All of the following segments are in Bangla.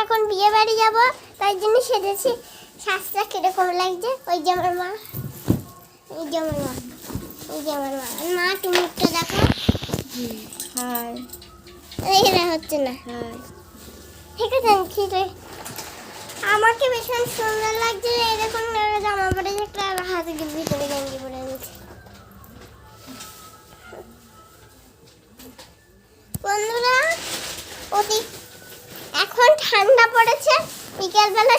এখন বিয়ে বাড়ি যাবো, তাই জন্য সেজেছি। সাজটা কিরকম লাগছে? ওই যে আমার মা, এই যে আমার মা, এই যে আমার মা। মা তুমি মুখটা দেখো। হাই। এইটা হচ্ছে না। হাই। ঠিক আছে খিদে। আমাকে ভীষণ সুন্দর লাগছে। এরকম জামা পরে একটা হাতে ভিতরে গেঞ্জি পরে নিয়েছি। বন্ধুরা এখন ঠান্ডা পড়েছে, বিকেলবেলা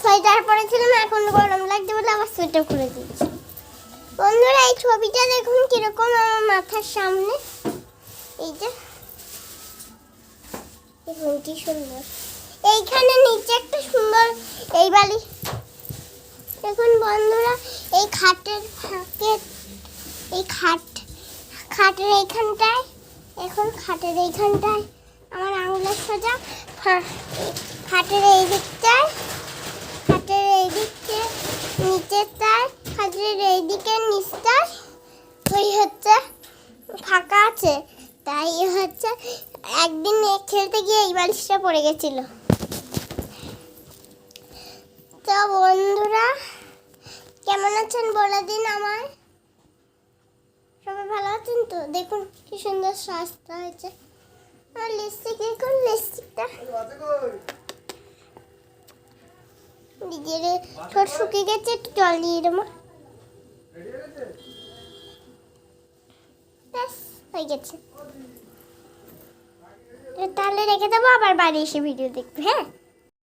সোয়েটার পরেছিলাম, এখন গরম লাগছে বলে আবার সোয়েটার খুলে দিচ্ছি। বন্ধুরা এই ছবিটা দেখুন কিরকম আমার মাথার সামনে। এই যে দেখুন কি সুন্দর। এইখানে নিচে একটা সুন্দর এই বালি। দেখুন বন্ধুরা এই খাটের ফাঁকে, এই খাটের এইখানটায়, এখন খাটের এইখানটায় আমার আঙুলের সোজা খাটের এই দিকটায়, খাটের এই দিকটা নিচেরটায়, খাটের এই দিকের নিচটায় ওই হচ্ছে ফাঁকা আছে। তাই হচ্ছে একদিন খেলতে গিয়ে এই বালিশটা পড়ে গেছিল। তো বন্ধুরা কেমন আছেন বলে দিন আমায়। সবাই ভালো আছেন তো? দেখুন কি সুন্দর সাজটা হয়েছে। আর লিপস্টিক দেখুন, লিপস্টিকটা নিজের ঠোঁট শুকিয়ে গেছে, একটু জল দিয়ে দেবো। ব্যাস হয়ে গেছে। তাহলে রেখে দেবো, আবার বাড়ি এসে ভিডিও দেখবে। হ্যাঁ।